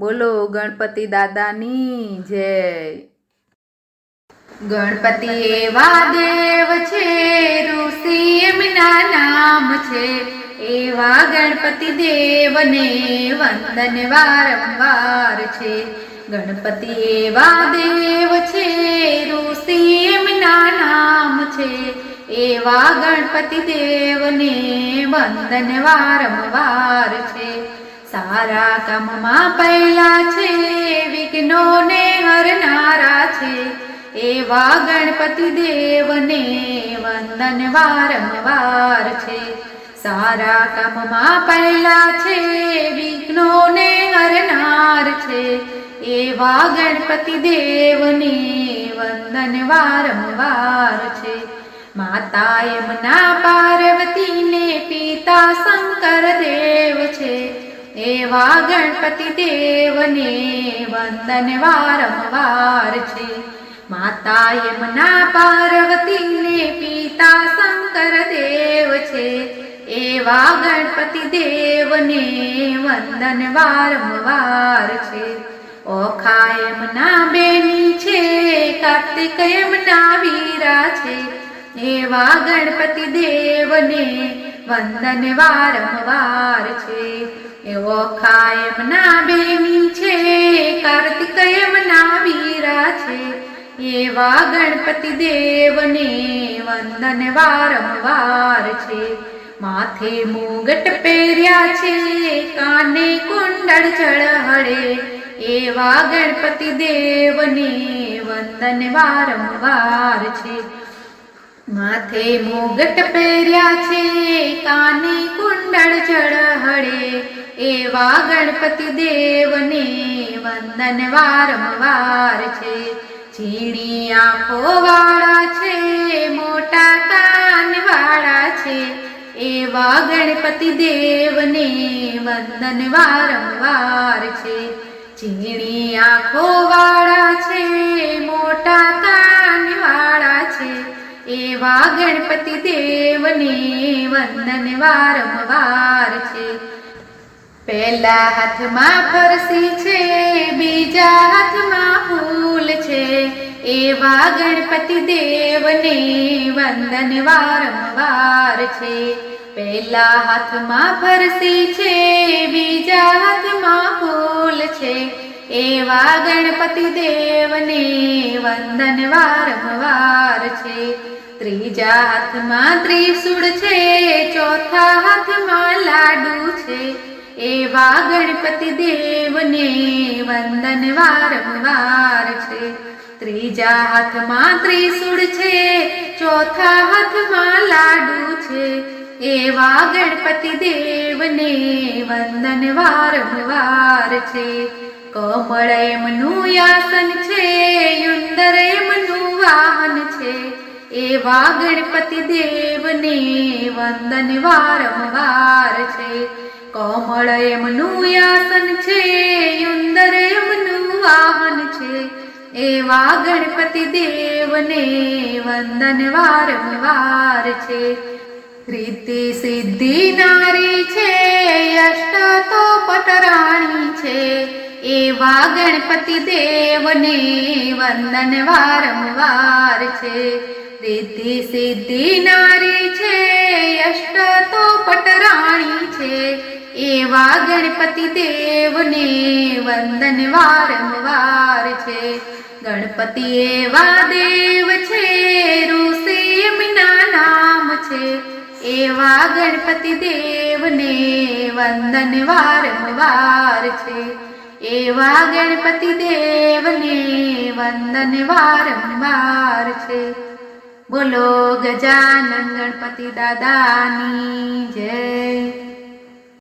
બોલો ગણપતિ દાદાની જય। ગણપતિ એવા દેવ છે, ઋષિ એમના નામ છે, એવા ગણપતિ દેવને વંદન વારંવાર છે। ગણપતિ એવા દેવ છે, ઋષિ એમના નામ છે, એવા ગણપતિ દેવને વંદન વારંવાર છે। સારા કામમાં પહેલા છે, વિઘ્નોને હરનારા છે, એવા ગણપતિ દેવને વંદન વારંવાર છે। સારા કામમાં પહેલા છે, વિઘ્નોને હરનાર છે, એવા ગણપતિ દેવને વંદન વારંવાર છે। માતા યમુના પાર્વતીને પિતા શંકર દેવ છે, એવા ગણપતિ દેવને વંદન વારંવાર છે। માતા યમુના પાર્વતીને પિતા શંકર દેવ છે, એવા ગણપતિ દેવને વંદન વારંવાર છે। ઓખા યમુના બેની છે, કાર્તિક યમુના વીરા છે, એવા ગણપતિ દેવને વંદન વારંવાર છે। ઓખા યમુના બેની છે, કાર્તિક યમુના વીરા છે, એવા ગણપતિ દેવને વંદન વારંવાર છે। માથે મુગટ પહેર્યા છે, કાને કુંડળ ચળહળે, એવા ગણપતિ દેવને વંદન વારંવાર છે। માથે મુગટ પહેર્યા છે, કાને કુંડળ ચળહળે, એવા ગણપતિ દેવને વંદન વારંવાર છે। ઝીણી આંખો વાળા છે, મોટા કાન વાળા છે, એવા ગણપતિ દેવને વંદન વારંવાર છે। ઝીણી આંખો વાળા છે, મોટા કાન વાળા છે, એવા ગણપતિ દેવને વંદન વારંવાર છે। પહેલા હાથમાં ફરસી છે, બીજા હાથમાં ફૂલ છે, એવા ગણપતિ દેવને વંદન વારંવાર છે। પહેલા હાથમાં ફરસી છે, બીજા હાથમાં ફૂલ છે, એવા ગણપતિ દેવને વંદન વારંવાર છે। ત્રીજા હાથમાં ત્રિશૂળ છે, ચોથા હાથમાં લાડુ છે, એવા ગણપતિ દેવને વંદન વારંવાર છે। ત્રીજા હાથમાં ત્રિશૂળ છે, ચોથા હાથમાં લાડુ છે, એવા ગણપતિ દેવને વંદન વારંવાર છે। કમળ એમનું આસન છે, યુંદર એમનું વાહન છે, એવા ગણપતિ દેવને વંદન વારંવાર છે। કમળ એમનું આસન છે, યુંદર એમનું વાહન છે, એવા ગણપતિ દેવને વંદન વારંવાર છે। રીતિ સિદ્ધિ નારી છે, અષ્ટ તો પટરાણી છે, એવા ગણપતિ દેવને વંદન વારંવાર છે। રીતિ સિદ્ધિ નારી છે, અષ્ટ તો પટરાણી છે, એવા ગણપતિ દેવને વંદન વારંવાર છે। ગણપતિ એવા દેવ છે, ઋષિ એમના નામ છે, એવા ગણપતિ દેવને વંદન વારંવાર છે। એવા ગણપતિ દેવને વંદન વારંવાર છે। બોલો ગજાનન ગણપતિ દાદાની જય।